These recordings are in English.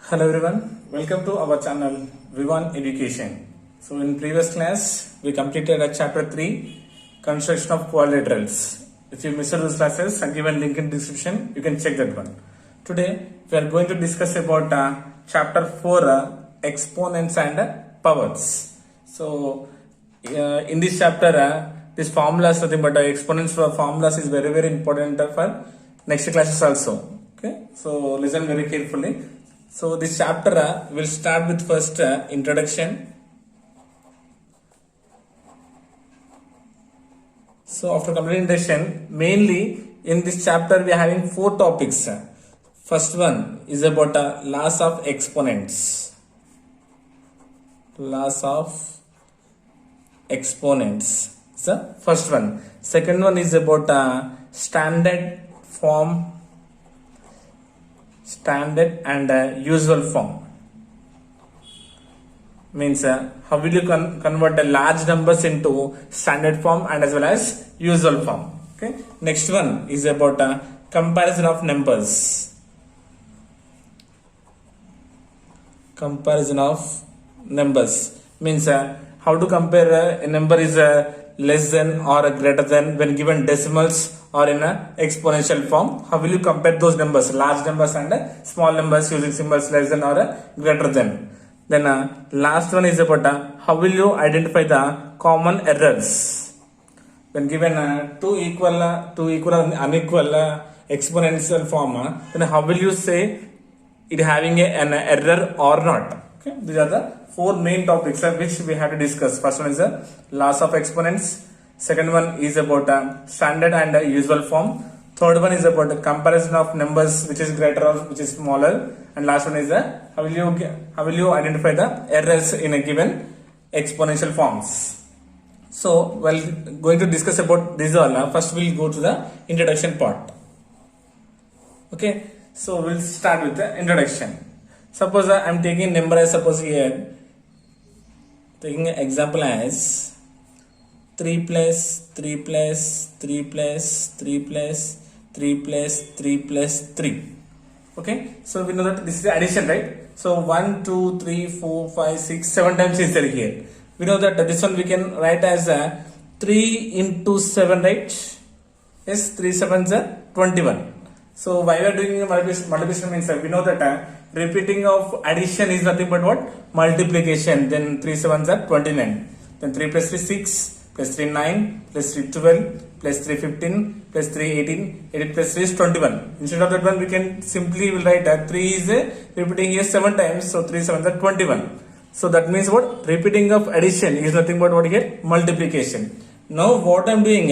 Hello everyone, welcome to our channel V1 Education. So in previous class we completed a chapter 3 construction of quadrilaterals. If you missed those classes, I given link in description, you can check that one. Today we are going to discuss about chapter 4 exponents and powers. So in this chapter this formulas nothing but exponents for formulas is very important for next classes also. Okay, so listen very carefully. So this chapter will start with first introduction. So after completing introduction, mainly in this chapter we are having 4 topics. First one is about laws of exponents. Laws of exponents. So first one. Second one is about standard form. Standard and usual form means how will you convert the large numbers into standard form and as well as usual form. Okay, next one is about comparison of numbers. Comparison of numbers means how to compare a number is less than or greater than when given decimals or in a exponential form. How will you compare those numbers, large numbers and small numbers using symbols less than or greater than. Then last one is about how will you identify the common errors when given two equal and unequal exponential form. Then how will you say it having an error or not. Okay, these are the 4 main topics which we have to discuss. First one is laws of exponents. Second one is about standard and usual form. Third one is about comparison of numbers which is greater or which is smaller. And last one is how will you identify the errors in a given exponential forms. So while going to discuss about this all, first we'll go to the introduction part. Okay, so we'll start with the introduction. Suppose I am taking number as suppose here, taking an example as 3 plus 3 plus 3 plus 3 plus 3 plus 3 plus 3. Okay, so we know that this is the addition, right? So 1, 2, 3, 4, 5, 6, 7 times is there here. We know that this one we can write as 3 into 7, right? Yes, 3 7s are 21. So why we are doing multiplication means we know that repeating of addition is nothing but what? Multiplication. Then 3 7s are 29. Then 3 plus 3 6. Plus 3 9, plus 3 12, plus 3 15, plus 3 18, 18 plus 3 is 21. Instead of that one we can simply will write that 3 is repeating here 7 times, so 3 7 are 21. So that means what? Repeating of addition is nothing but what here? Multiplication. Now what I am doing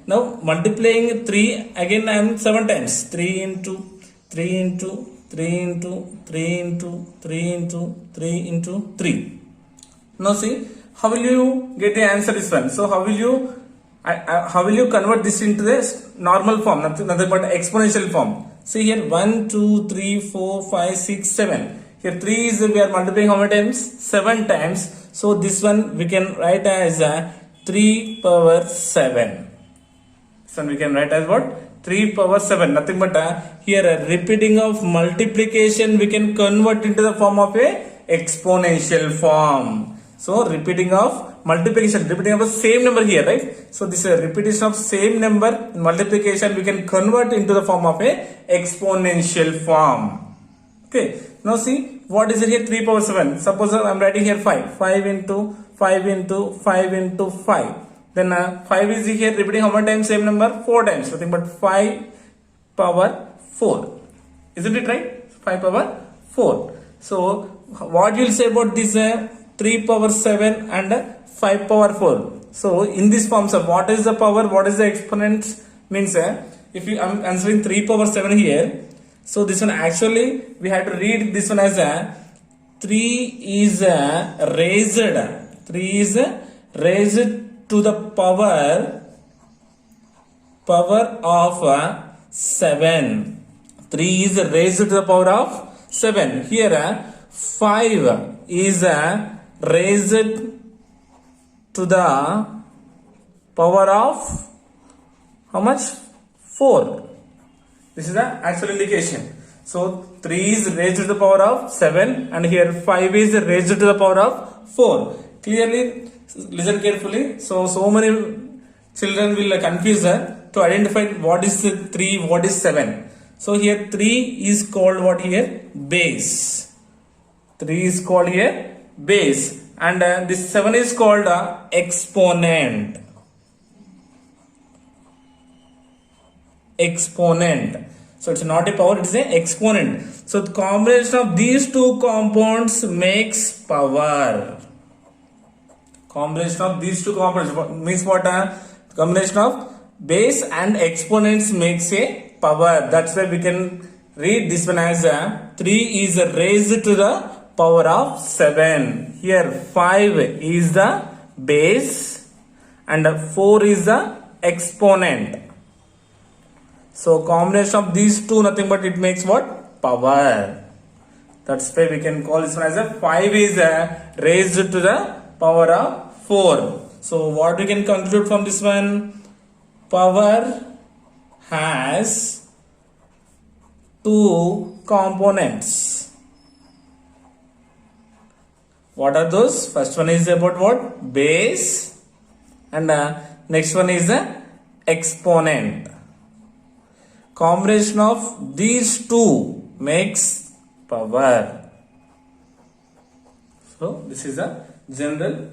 now multiplying 3 again I am 7 times. 3 into 3 into 3 into 3 into 3 into 3 into 3. Now see, how will you get the answer this one? So how will you convert this into the normal form, nothing but exponential form? See here 1 2 3 4 5 6 7. Here 3 is we are multiplying how many times? 7 times. So this one we can write as 3 power 7. So we can write as what? 3 power 7. Nothing but here a repeating of multiplication we can convert into the form of a exponential form. So repeating of multiplication, repeating of the same number here, right? So this is a repetition of same number multiplication we can convert into the form of a exponential form. Okay. Now see what is it here? 3 power 7. Suppose I am writing here 5. 5 into 5 into 5 into 5. Then 5 is here repeating how many times same number? 4 times. Nothing but 5 power 4. Isn't it right? 5 power 4. So what you will say about this 3 power 7 and 5 power 4. So in this form, sir, what is the power? What is the exponent? Means if you I'm answering 3 power 7 here. So this one actually we have to read this one as 3 is raised. 3 is raised to the power of 7. 3 is raised to the power of 7. Here 5 is raised to the power of how much? 4. This is the actual indication. So 3 is raised to the power of 7 and here 5 is raised to the power of 4. Clearly, listen carefully. So many children will confuse to identify what is 3, what is 7. So here 3 is called what here? Base. 3 is called here base and this 7 is called exponent. Exponent. So it's not a power, it's an exponent. So the combination of these two compounds makes power. Combination of these two components means what? Combination of base and exponents makes a power. That's why we can read this one as 3 is raised to the power of 7. Here 5 is the base and 4 is the exponent. So combination of these two, nothing but it makes what? Power. That's why we can call this one as a 5 is raised to the power of 4. So what we can conclude from this one? Power has two components. What are those? First one is about what? Base and next one is the exponent. Combination of these two makes power. So this is a general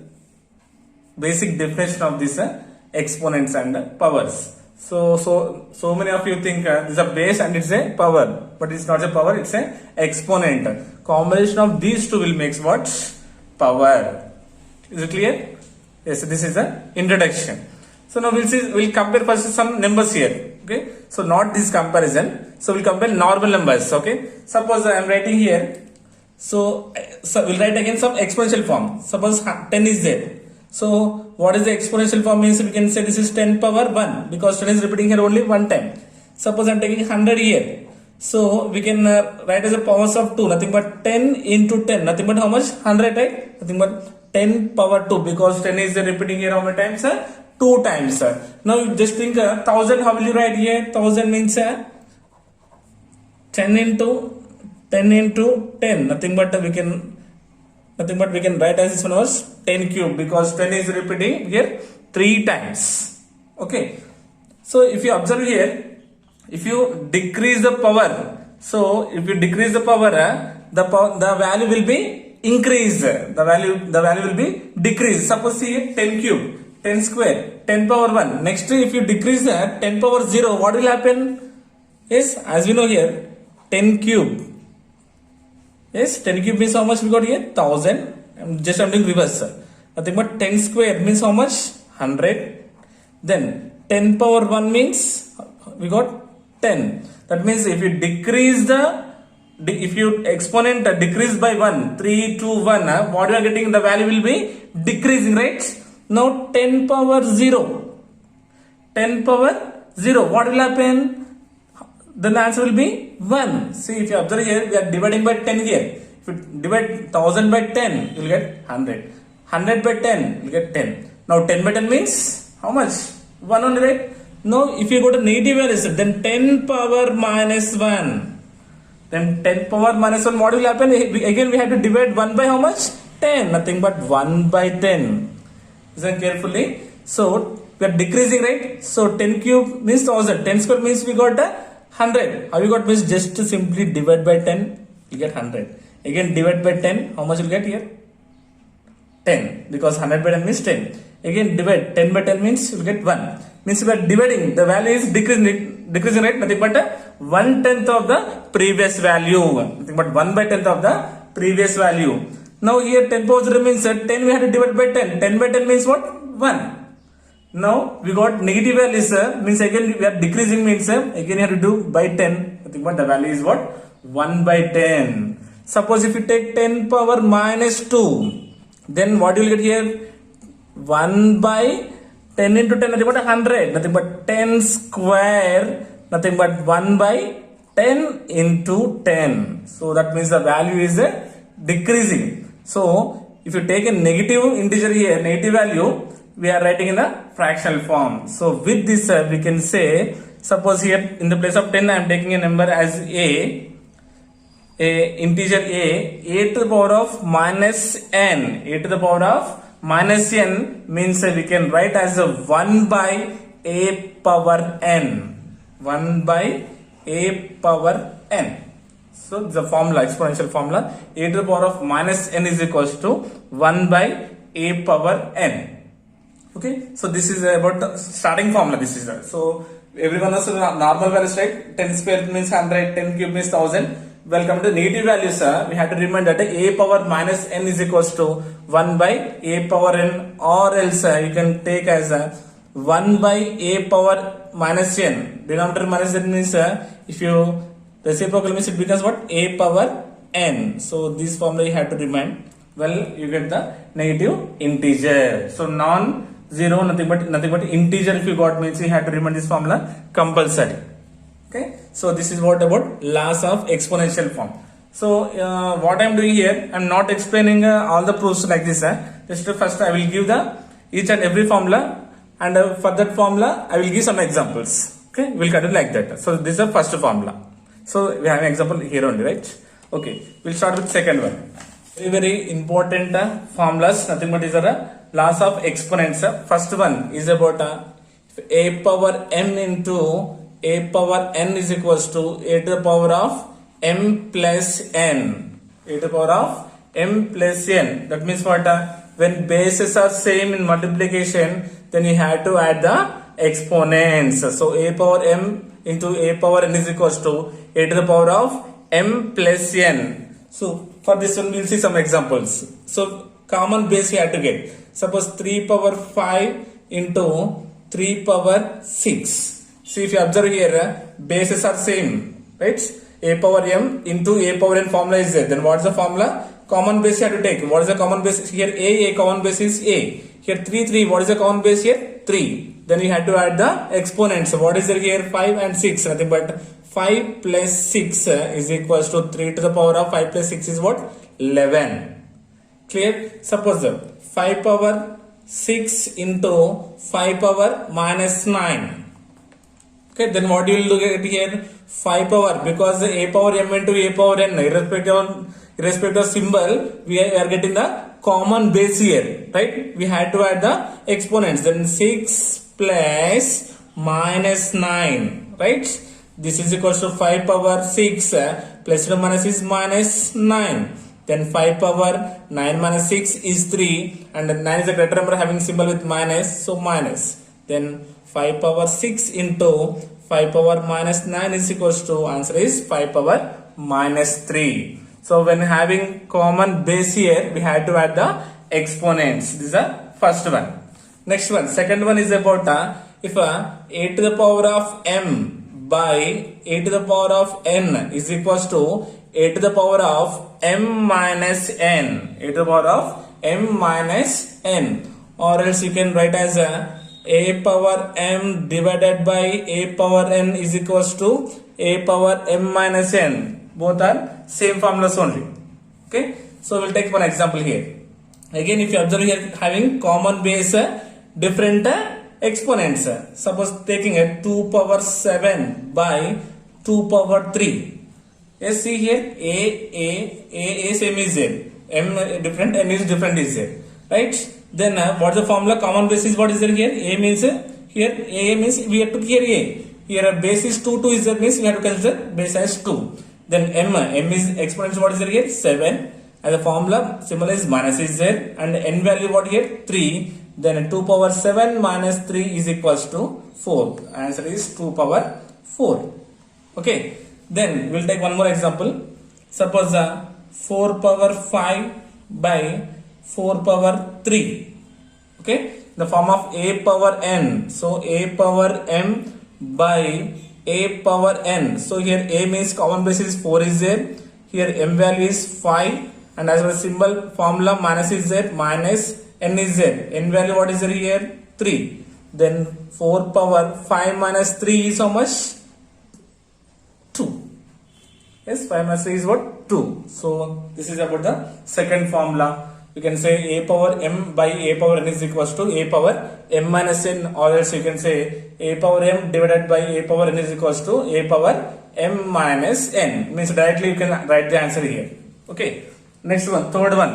basic definition of this exponents and powers. So many of you think this is a base and it's a power, but it's not a power, it's a exponent. Combination of these two will makes what? Power. Is it clear? Yes, this is the introduction. So now we'll compare first some numbers here. Okay, so not this comparison. So we'll compare normal numbers. Okay, suppose I am writing here. So we'll write again some exponential form. Suppose 10 is there. So what is the exponential form means? We can say this is 10 power 1 because 10 is repeating here only one time. Suppose I am taking 100 here. So we can write as a powers of 2, nothing but 10 into 10, nothing but how much? 100, right? Nothing but 10 power 2 because 10 is repeating here how many times? 2 times. Now you just think 1000, how will you write here? 1000 means 10 into 10, nothing but we can write as this one was 10 cube because 10 is repeating here 3 times. Okay. So if you observe here, if you decrease the power, so if you decrease the power, the value will be increased. The value will be decreased. Suppose see 10 cube, 10 square, 10 power 1. Next, if you decrease 10 power 0, what will happen? Yes, as we know here, 10 cube. Yes, 10 cube means how much we got here? 1000. I'm doing reverse. Nothing but 10 square means how much? 100. Then 10 power 1 means we got 10. That means if you decrease if you exponent decrease by 1, 3, 2, 1, what you are getting, the value will be decreasing, right? Now 10 power 0. 10 power 0. What will happen? Then the answer will be 1. See, if you observe here, we are dividing by 10 here. If you divide 1000 by 10, you will get 100. 100 by 10, you will get 10. Now 10 by 10 means how much? 1 only, right? Now if you go to negative values, then 10 power minus 1. Then 10 power minus 1, what will happen? Again we have to divide 1 by how much? 10. Nothing but 1 by 10. Listen carefully. So we are decreasing, right? So 10 cube means 1000. 10 square means we got 100. How you got means just to simply divide by 10, you get 100. Again divide by 10, how much you get here? 10. Because 100 by 10 means 10. Again divide 10 by 10 means you get 1. Means we are dividing, the value is decreasing, right? Nothing but 1/10 of the previous value. Nothing but 1/10 of the previous value. Now here 10 power 0 means 10 we have to divide by 10. 10 by 10 means what? 1. Now we got negative values, means again we are decreasing means again you have to do by 10. Nothing but the value is what? 1 by 10. Suppose if you take 10 power minus 2, then what you will get here? 1 by 10 into 10, nothing but 100. Nothing but 10 square, nothing but 1 by 10 into 10. So that means the value is decreasing. So if you take a negative integer here, negative value, we are writing in a fractional form. So with this we can say, suppose here in the place of 10 I am taking a number as a, a integer a to the power of minus n, a to the power of minus n means we can write as a 1 by a power n, 1 by a power n. So the formula, exponential formula, a to the power of minus n is equals to 1 by a power n. Okay, so this is about the starting formula. This is so everyone knows normal values, right? 10 square means 100, 10 cube means 1000. Welcome to negative values. We have to remember that a power minus n is equals to 1 by a power n, or else you can take as 1 by a power minus n. Denominator minus n means if you reciprocal means it becomes what? A power n. So this formula you have to remind. Well, you get the negative integer. So non-zero, nothing but integer. If you got means you have to remind this formula compulsory. Okay. So this is what about laws of exponential form. So what I am doing here, I am not explaining all the proofs like this. Just first I will give the each and every formula, and for that formula I will give some examples. Okay, we will continue like that. So this is the first formula. So we have an example here only, right? Okay, we'll start with second one. Very important formulas, nothing but these are laws of exponents. First one is about a power m into a power n is equals to a to the power of m plus n. A to the power of m plus n. That means what? When bases are same in multiplication, then you have to add the exponents. So a power m into a power n is equals to a to the power of m plus n. So for this one we will see some examples. So common base you have to get. Suppose 3 power 5 into 3 power 6. See, if you observe here, bases are same, right? A power m into a power n formula is there. Then what is the formula? Common base you have to take. What is the common base? Here a common base is a. Here 3, what is the common base here? 3. Then you have to add the exponents. So what is there here? 5 and 6. Nothing but 5 plus 6 is equals to 3 to the power of 5 plus 6 is what? 11. Clear? Suppose 5 power 6 into 5 power minus 9. Okay, then what you will look at here? 5 power, because a power m into a power n, irrespective of symbol, we are getting the common base here, right? We had to add the exponents. Then 6 plus minus 9, right? This is equals to 5 power 6 plus or minus is minus 9. Then 5 power 9 minus 6 is 3, and 9 is a greater number having symbol with minus, so minus. Then 5 power 6 into 5 power minus 9 is equals to, answer is 5 power minus 3. So when having common base here, we had to add the exponents. This is the first one. Next one, second one is about if a to the power of m by a to the power of n is equals to a to the power of m minus n, a to the power of m minus n, or else you can write as a power m divided by a power n is equals to a power m minus n. Both are same formulas only. Okay, so we'll take one example here. Again, if you observe here, having common base, different exponents. Suppose taking a 2 power 7 by 2 power 3. Yes, see here, a same is there, m different, n is different is there, right? Then what is the formula? Common base is what is there here? A means here, a means we have to here a. Here base is 2 is there, means we have to consider base as 2. Then m is exponents, what is there here? 7. And the formula symbol is minus is there, and n value what here? 3. Then 2 power 7 minus 3 is equals to 4. Answer is 2 power 4. Okay. Then we'll take one more example. Suppose 4 power 5 by 4 power 3. Okay. The form of a power n. So a power m by a power n. So here a means common base is 4 is there. Here m value is 5, and as a symbol formula minus is there, minus n is there. N value what is there here? 3. Then 4 power 5 minus 3 is how much? 2. Yes, 5 minus 3 is what? 2. So this is about the second formula. You can say a power m by a power n is equals to a power m minus n, or else you can say a power m divided by a power n is equals to a power m minus n. Means directly you can write the answer here. Okay. Next one, third one.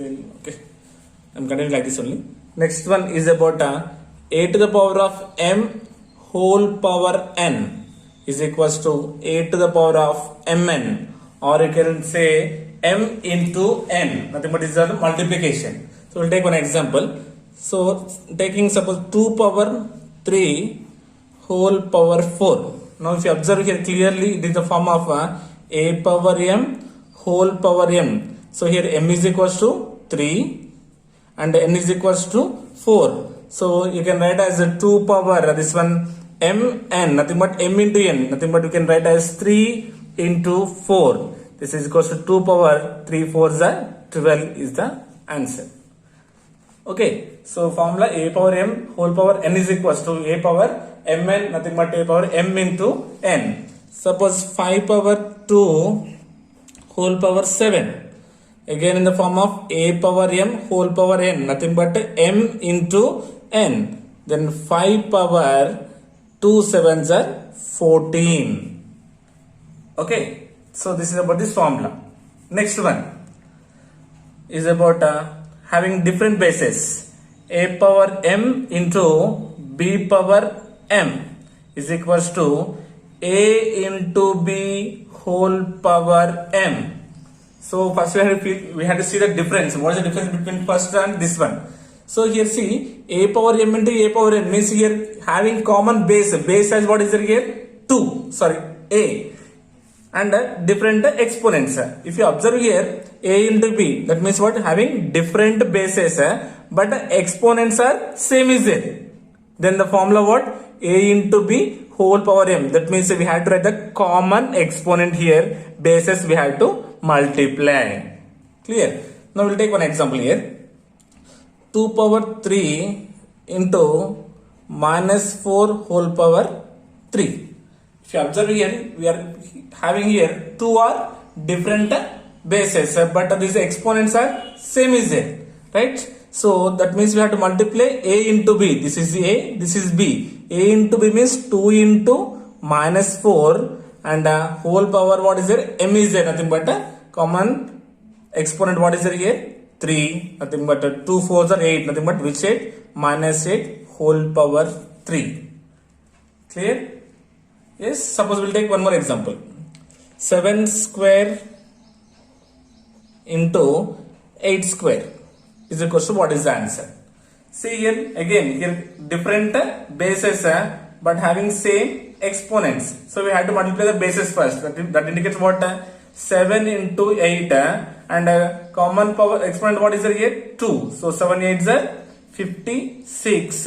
Okay. I'm continuing like this only. Next one is about a to the power of m whole power n is equals to a to the power of mn, or you can say m into n. Nothing but is the multiplication. So we'll take one example. So taking suppose 2 power 3 whole power 4. Now if you observe here clearly, it is the form of a power m whole power m. So here m is equals to 3 and n is equals to 4. So you can write as a 2 power this one m n, nothing but m into n, nothing but you can write as 3 into 4. This is equals to 2 power 3 4s are 12 is the answer. Okay, so formula a power m whole power n is equals to a power mn, nothing but a power m into n. Suppose 5 power 2 whole power 7, again in the form of a power m whole power n, nothing but m into n. Then 5 power 2 7s are 14. Okay, so this is about this formula. Next one is about having different bases. A power m into b power m is equals to a into b whole power m. So first we had to see the difference. What is the difference between first and this one? So here see a power m into a power n means here having common base. Base as what is there here? 2. Sorry, a. And different exponents. If you observe here a into b, that means what? Having different bases, but exponents are same is there. Then the formula what? A into b whole power m. That means we have to write the common exponent here. Bases we have to multiply. Clear? Now we'll take one example here. 2 power 3 into minus 4 whole power 3. If you observe here, we are having here 2 are different bases, but these exponents are same is there, right? So that means we have to multiply a into b. This is a, this is b. A into b means 2 into minus 4 and whole power what is there? M is there, nothing but common exponent what is there here? 3, nothing but 2 4s are 8, nothing but which 8? Minus 8 whole power 3. Clear? Yes, suppose we'll take one more example. 7 square into 8 square is equal to what is the answer? See here again, here different bases but having same exponents. So we have to multiply the bases first. That indicates what? 7 into 8 and common power exponent what is there here? 2. So 7 8s are 56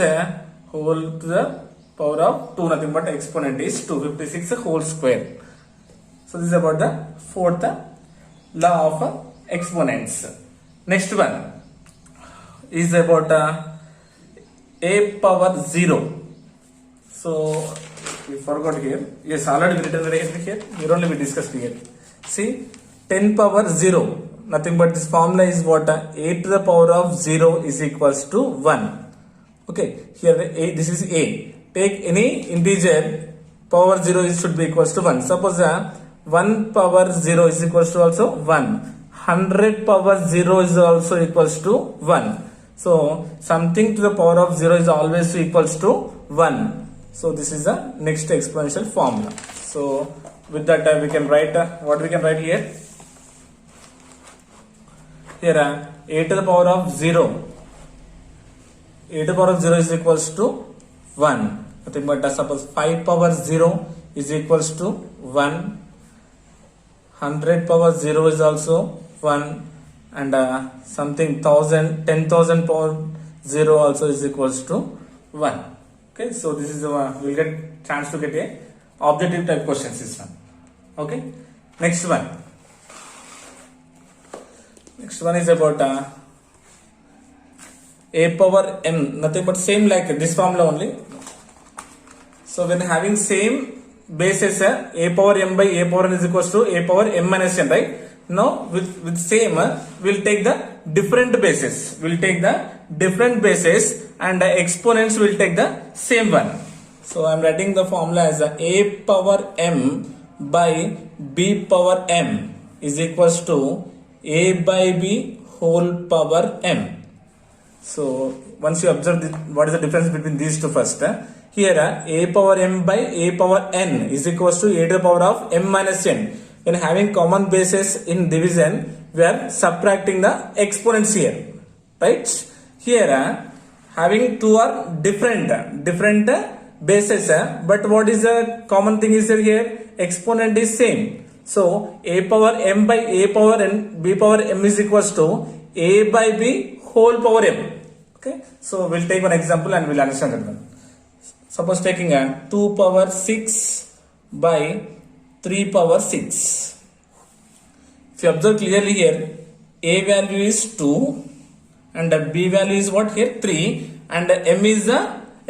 whole to the power of 2, nothing but exponent is 256 whole square. So this is about the fourth law of exponents. Next one is about a power 0. So we forgot here. Yes, already we written here. Here only we discussed here. See 10 power 0. Nothing but this formula is what? A to the power of 0 is equals to 1. Okay, here a, this is a. Take any integer, power 0 should be equals to 1. Suppose 1 power 0 is equals to also 1. 100 power 0 is also equals to 1. So something to the power of 0 is always equals to 1. So this is the next exponential formula. So with that we can write what we can write here. Here a to the power of 0. A to the power of 0 is equals to 1. Nothing but suppose 5 power 0 is equals to 1. 100 power 0 is also 1. And something 10,000 power 0 also is equals to 1. Okay, so this is we'll get chance to get a objective type questions this one. Okay, next one. Next one is about a power m, nothing but same like this formula only. So when having same bases, a power m by a power n is equals to a power m minus n, right? Now with same we'll take the different bases. We'll take the different bases and exponents will take the same one. So I'm writing the formula as a power m by b power m is equals to a by b whole power m. So once you observe what is the difference between these two first. Here a power m by a power n is equals to a to the power of m minus n. When having common bases in division, we are subtracting the exponents here, right? Here having two are different bases, but what is the common thing is here? Exponent is same. So a power m by a power n b power m is equals to a by b whole power m. Okay, so we'll take one example and we'll understand that one. Suppose taking a 2 power 6 by 3 power 6. If you observe clearly here, a value is 2 and b value is what here? 3 and m is the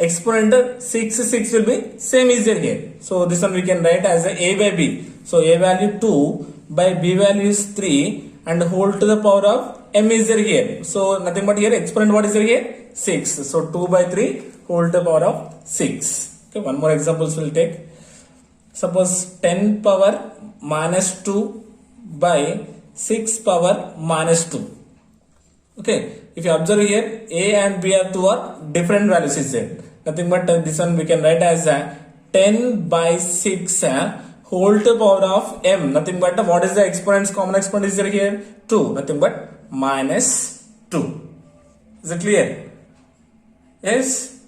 exponent 6 will be same is there here. So this one we can write as a by b. So a value 2 by b value is 3 and whole to the power of m is there here. So nothing but here exponent what is there here? 6. So 2 by 3 whole to the power of 6. Okay, one more examples we'll take. Suppose 10 power minus 2 by 6 power minus 2. Okay, if you observe here, a and b are two are different values is there. Nothing but this one we can write as 10 by 6 whole to the power of m. Nothing but what is the exponents? Common exponent is there here? 2. Nothing but minus 2. Is it clear? Yes.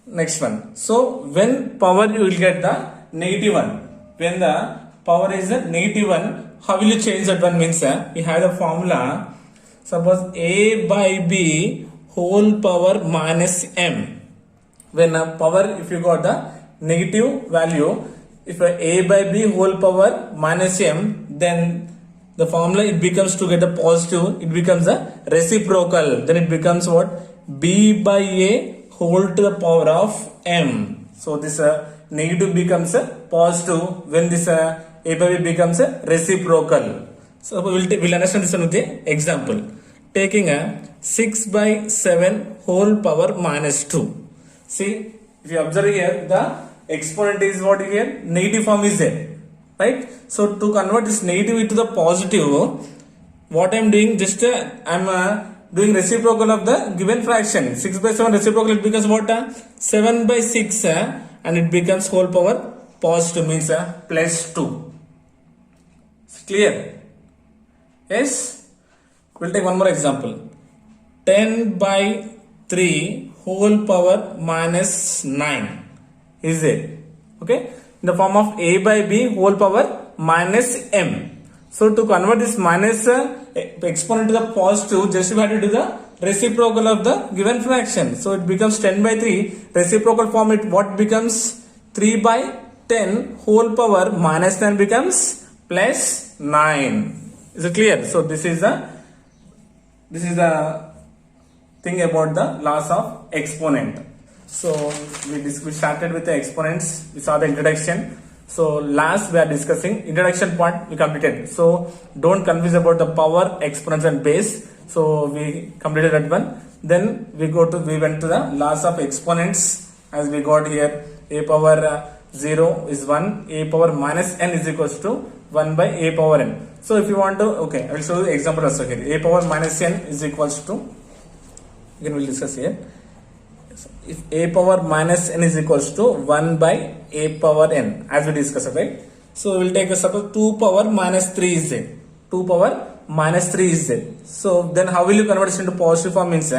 Next one. So when power you will get the negative one. When the power is a negative one, how will you change that one? Means we have the formula. Suppose a by b whole power minus m. When power, if you got the negative value, if a by b whole power minus m, then the formula it becomes to get a positive, it becomes a reciprocal. Then it becomes what? b by a whole to the power of m. So this negative becomes a positive when this a by b becomes a reciprocal. So we'll understand this one with the example. Taking a 6 by 7 whole power minus 2. See, if you observe here, the exponent is what here? Negative form is there, right? So to convert this negative into the positive, what I am doing, just I am doing reciprocal of the given fraction. 6 by 7 reciprocal, it becomes what? 7 by 6 and it becomes whole power positive, means plus 2. It's clear? Yes? We'll take one more example. 10 by 3 whole power minus 9 is there. Okay? In the form of a by b whole power minus m. So to convert this minus exponent to the positive, just we have to do the reciprocal of the given fraction. So it becomes 10 by 3. Reciprocal form, it what becomes? 3 by 10 whole power minus 9 becomes plus 9. Is it clear? So this is the thing about the laws of exponent. So we started with the exponents. We saw the introduction. So last we are discussing introduction part we completed. So don't confuse about the power, exponents and base. So we completed that one. Then we went to the laws of exponents, as we got here a power 0 is 1, a power minus n is equals to 1 by a power n. So if you want to, okay, I will show you the example also here. A power minus n is equals to, again we will discuss here. If a power minus n is equals to 1 by a power n, as we discussed, right? So we will take a suppose 2 power minus 3 is there. 2 power minus 3 is there. So then how will you convert this into positive form? Means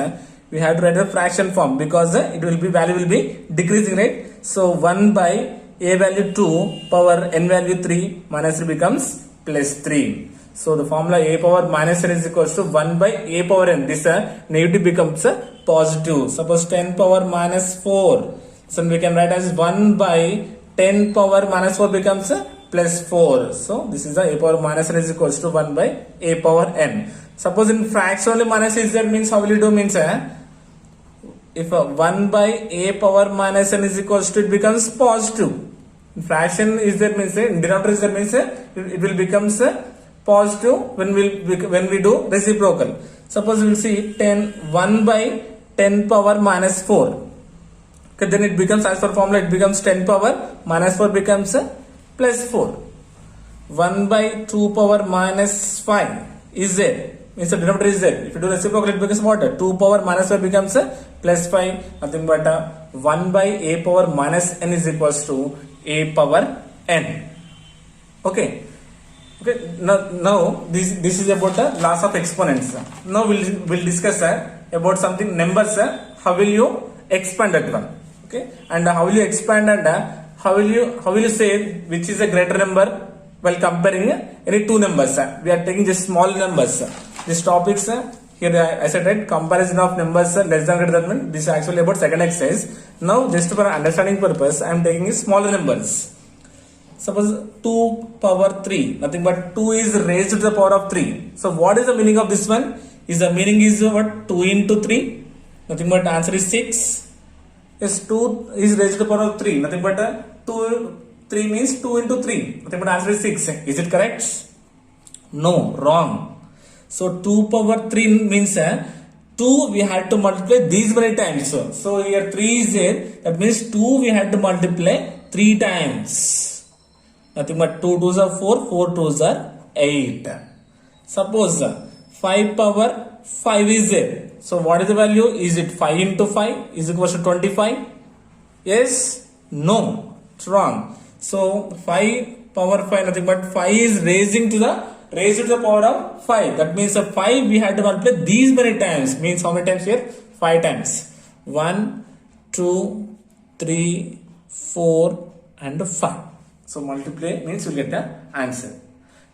we have to write the fraction form, because value will be decreasing, right? So 1 by a value 2 power n value 3 minus 3 becomes plus 3. So the formula a power minus n is equals to 1 by a power n. This negative becomes positive. Suppose 10 power minus 4. So we can write as 1 by 10 power minus 4 becomes plus 4. So this is the a power minus n is equals to 1 by a power n. Suppose in fraction only minus is there, means how will you do? Means if 1 by a power minus n is equals to, it becomes positive. Fraction is there, means denominator is there, means it will becomes positive when we do reciprocal. Suppose we will see 1 by 10 power minus 4. Okay, then it becomes, as per formula, it becomes 10 power minus 4 becomes plus 4. 1 by 2 power minus 5 is there. Means the denominator is there. If you do reciprocal, it becomes what? 2 power minus 5 becomes plus 5. Nothing but 1 by a power minus n is equals to a power n. Okay. Okay. Now this is about the laws of exponents. Now we'll discuss about something numbers. How will you expand that one? Okay. And how will you expand and how will you say which is a greater number while comparing any two numbers? We are taking just small numbers. This topics here I said, right, comparison of numbers less than greater than. This is actually about second exercise. Now just for understanding purpose, I am taking smaller numbers. Suppose 2 power 3, nothing but 2 is raised to the power of 3. So what is the meaning of this one? Is the meaning is what? 2 into 3, nothing but answer is 6. Yes, 2 is raised to the power of 3, nothing but 3 means 2 into 3, nothing but answer is 6. Is it correct? No, wrong. So 2 power 3 means 2 we had to multiply these many times. So here 3 is there, that means 2 we had to multiply 3 times. Nothing but 2 2s are 4, 4 2s are 8. Suppose 5 power 5 is there. So what is the value? Is it 5 into 5 is equal to 25? Yes? No. It's wrong. So 5 power 5, nothing but 5 is raised to the power of 5. That means 5 we had to multiply these many times. Means how many times here? 5 times. 1, 2, 3, 4 and 5. So multiply means you get the answer.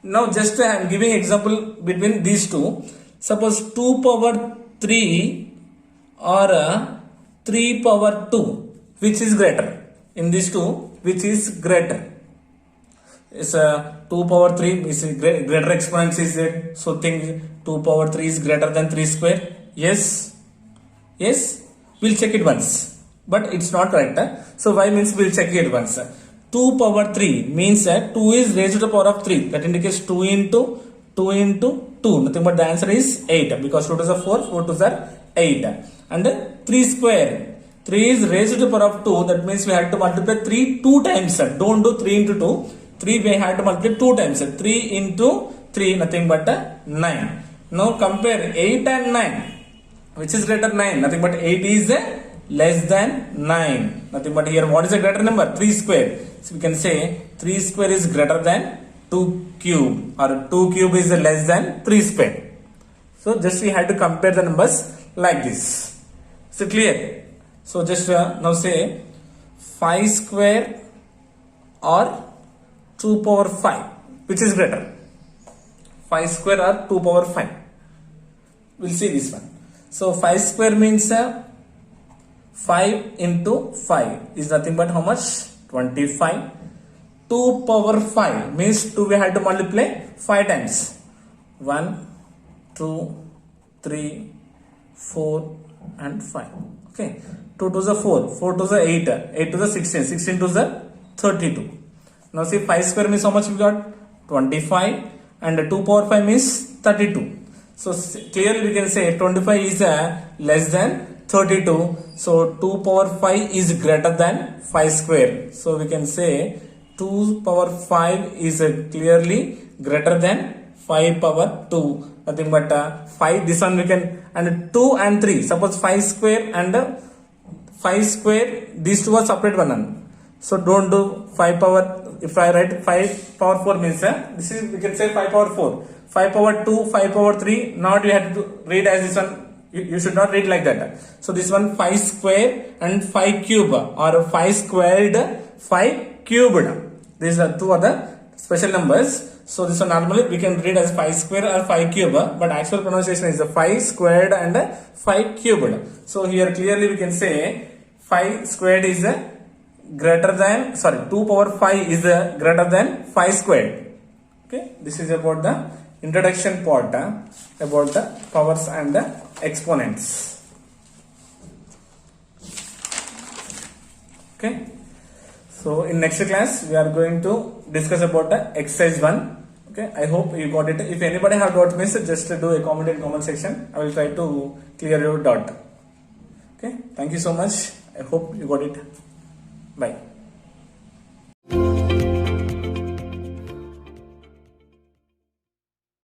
Now just I am giving example between these two. Suppose 2 power 3 or 3 power 2. Which is greater? In these two, which is greater? It's 2 power 3 is greater exponents is there. So think 2 power 3 is greater than 3 square. Yes? Yes? We'll check it once. But it's not correct. So why means we'll check it once. 2 power 3 means 2 is raised to the power of 3. That indicates 2 into 2. Nothing but the answer is 8. Because 2 to the 4, 4 to the 8. And 3 square. 3 is raised to the power of 2. That means we have to multiply 3 2 times. Don't do 3 into 2. 3 we have to multiply 2 times. 3 into 3, nothing but 9. Now compare 8 and 9. Which is greater 9? Nothing but 8 is less than 9. Nothing but here what is the greater number? 3 square. So we can say 3 square is greater than 2 cube, or 2 cube is less than 3 square. So just we had to compare the numbers like this. So clear? So just now say 5 square or 2 power 5. Which is greater? 5 square or 2 power 5? We'll see this one. So 5 square means 5 into 5 is nothing but how much? 25. 2 power 5 means 2 we had to multiply 5 times. 1, 2, 3, 4 and 5. Okay. 2 to the 4, 4 to the 8, 8 to the 16, 16 to the 32. Now see 5 square means how much we got? 25 and 2 power 5 means 32. So clearly we can say 25 is less than 32. So 2 power 5 is greater than 5 square. So we can say 2 power 5 is clearly greater than 5 power 2. Nothing but 5, this one we can, and 2 and 3. Suppose 5 square and 5 square, these two are separate one. So don't do 5 power, if I write 5 power 4 means, this is, we can say 5 power 4. 5 power 2, 5 power 3, not you have to read as this one. You should not read like that. So this one 5 square and 5 cube, or 5 squared 5 cubed. These are two other special numbers. So this one normally we can read as 5 square or 5 cube, but actual pronunciation is 5 squared and 5 cubed. So here clearly we can say 5 squared is greater than, 2 power 5 is greater than 5 squared. Okay, this is about the introduction part about the powers and the exponents. Okay, so in next class we are going to discuss about the exercise 1. Okay, I hope you got it. If anybody have got missed, just do a comment in comment section. I will try to clear your doubt. Okay, thank you so much. I hope you got it. Bye.